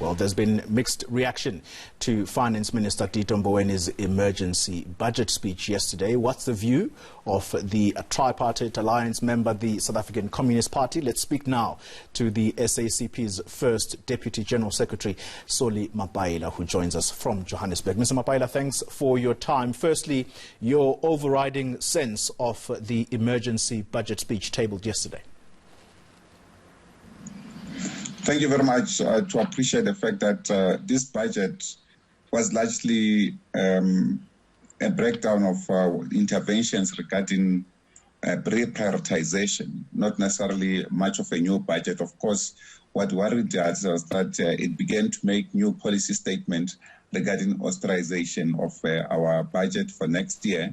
Well, there's been mixed reaction to Finance Minister Tito Mboweni's emergency budget speech yesterday. What's the view of the tripartite alliance member, the South African Communist Party? Let's speak now to the SACP's first Deputy General Secretary, Xoli Mapaila, who joins us from Johannesburg. Mr. Mapaila, thanks for your time. Firstly, your overriding sense of the emergency budget speech tabled yesterday. Thank you very much. To appreciate the fact that this budget was largely a breakdown of interventions regarding reprioritization, not necessarily much of a new budget. Of course, what worried us was that it began to make new policy statements regarding authorization of our budget for next year,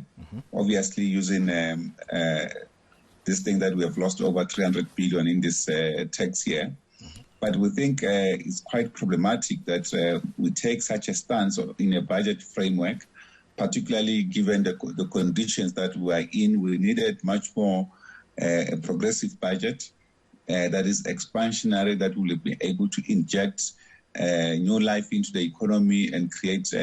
obviously using this thing that we have lost over 300 billion in this tax year. But we think it's quite problematic that we take such a stance in a budget framework, particularly given the conditions that we are in. We needed much more a progressive budget that is expansionary, that will be able to inject new life into the economy and create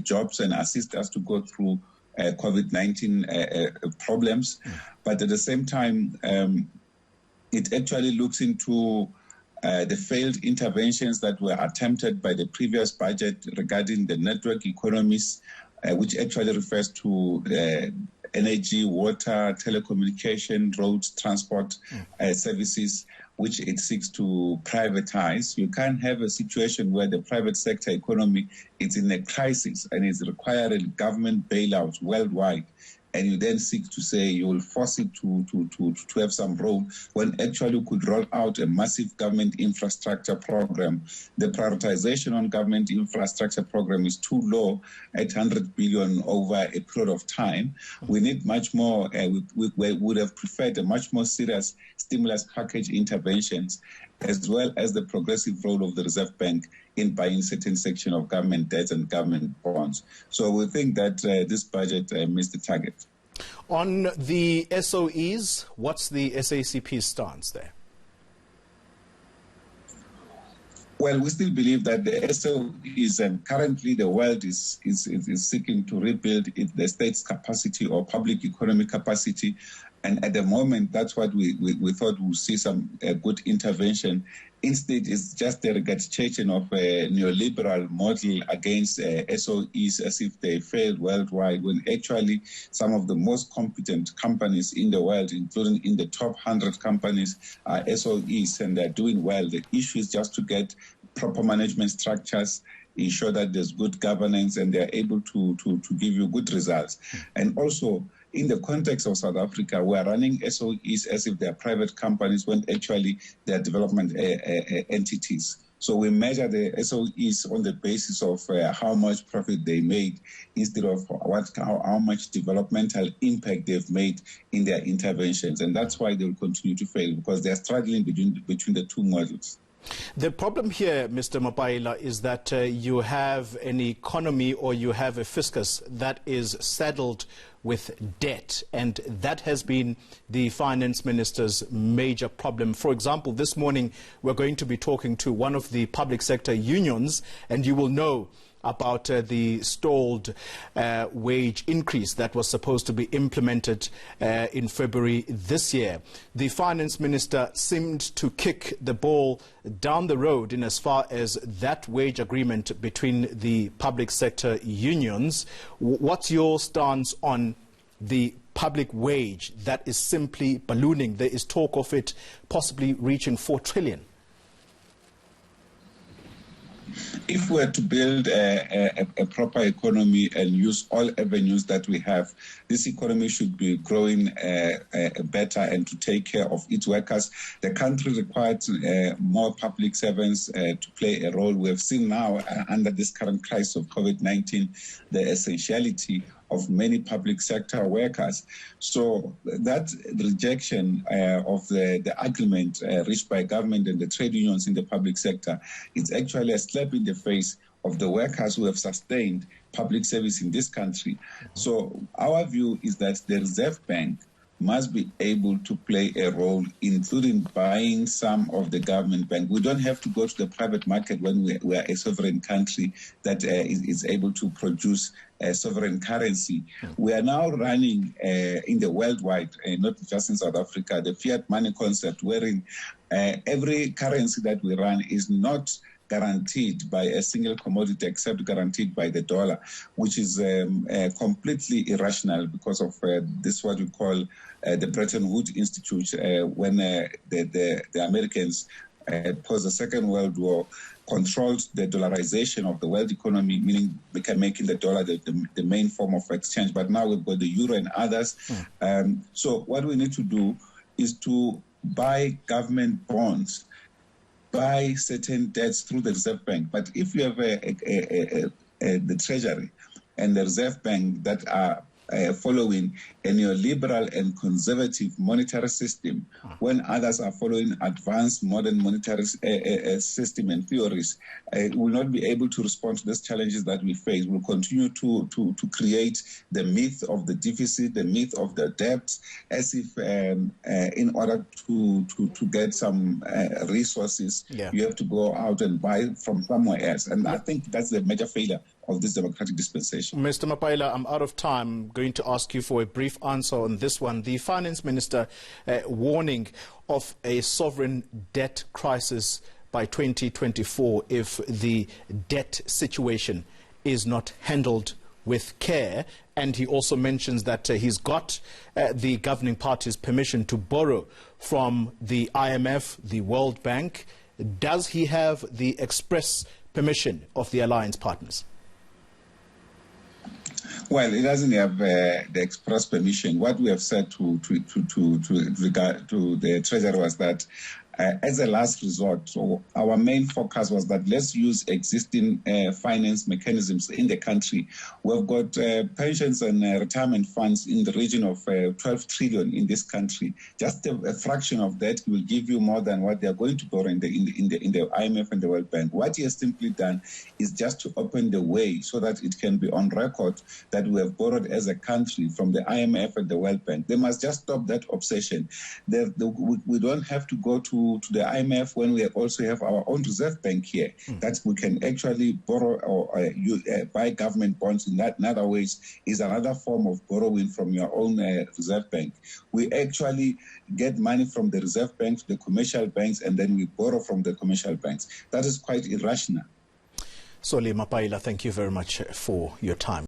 jobs and assist us to go through COVID-19 problems. But at the same time, it actually looks into the failed interventions that were attempted by the previous budget regarding the network economies, which actually refers to energy, water, telecommunication, roads, transport services, which it seeks to privatize. You can't have a situation where the private sector economy is in a crisis and is requiring government bailouts worldwide, and you then seek to say you will force it to have some role when actually you could roll out a massive government infrastructure program. The prioritization on government infrastructure program is too low at 100 billion over a period of time. We need much more. We would have preferred a much more serious stimulus package interventions, as well as the progressive role of the Reserve Bank in buying certain section of government debts and government bonds. So we think that this budget missed the target. On the SOEs, what's the SACP's stance there? Well, we still believe that the SOEs, and currently the world is seeking to rebuild the state's capacity or public economic capacity. And at the moment, that's what we thought we'd see some good intervention. Instead, it's just a regurgitation of a neoliberal model against SOEs as if they failed worldwide, when actually some of the most competent companies in the world, including in the top 100 companies, are SOEs, and they're doing well. The issue is just to get proper management structures, ensure that there's good governance, and they're able to give you good results. And also, in the context of South Africa, we are running SOEs as if they're private companies when actually they're development entities. So we measure the SOEs on the basis of how much profit they made instead of how much developmental impact they've made in their interventions. And that's why they will continue to fail, because they're struggling between the two models. The problem here, Mr. Mapaila, is that you have an economy, or you have a fiscus that is saddled with debt, and that has been the finance minister's major problem. For example, this morning we're going to be talking to one of the public sector unions, and you will know about the stalled wage increase that was supposed to be implemented in February this year. The finance minister seemed to kick the ball down the road in as far as that wage agreement between the public sector unions. What's your stance on the public wage that is simply ballooning? There is talk of it possibly reaching 4 trillion. If we're to build a proper economy and use all avenues that we have, this economy should be growing better and to take care of its workers. The country requires more public servants to play a role. We have seen now, under this current crisis of COVID-19, the essentiality of many public sector workers. So that rejection of the agreement reached by government and the trade unions in the public sector is actually a slap in the face of the workers who have sustained public service in this country. So our view is that the Reserve Bank must be able to play a role, including buying some of the government bank. We don't have to go to the private market when we are a sovereign country that is able to produce a sovereign currency. We are now running in the worldwide, not just in South Africa, the fiat money concept, wherein every currency that we run is not guaranteed by a single commodity except guaranteed by the dollar, which is completely irrational because of this what we call the Bretton Woods Institute, when the Americans post the Second World War, controlled the dollarization of the world economy, meaning making the dollar the main form of exchange. But now we've got the euro and others. So what we need to do is to buy government bonds, buy certain debts through the Reserve Bank. But if you have the Treasury and the Reserve Bank that are following a neoliberal and conservative monetary system, when others are following advanced modern monetary system and theories, will not be able to respond to these challenges that we face. We'll continue to create the myth of the deficit, the myth of the debt, as if in order to get some resources, you have to go out and buy from somewhere else. And I think that's the major failure of this democratic dispensation. Mr. Mapaila, I'm out of time. I'm going to ask you for a brief answer on this one. The Finance Minister warning of a sovereign debt crisis by 2024 if the debt situation is not handled with care. And he also mentions that he's got the governing party's permission to borrow from the IMF, the World Bank. Does he have the express permission of the alliance partners? Well, it doesn't have the express permission. What we have said to regard to the Treasury was that as a last resort, so our main focus was that let's use existing finance mechanisms in the country. We've got pensions and retirement funds in the region of 12 trillion in this country. Just a fraction of that will give you more than what they are going to borrow in the IMF and the World Bank. What he has simply done is just to open the way so that it can be on record that we have borrowed as a country from the IMF and the World Bank. They must just stop that obsession. We don't have to go to the IMF when we also have our own Reserve Bank here, that we can actually borrow or buy government bonds in other ways is another form of borrowing from your own Reserve Bank. We actually get money from the Reserve Bank to the commercial banks, and then we borrow from the commercial banks. That is quite irrational. Xoli, Mapaila, thank you very much for your time.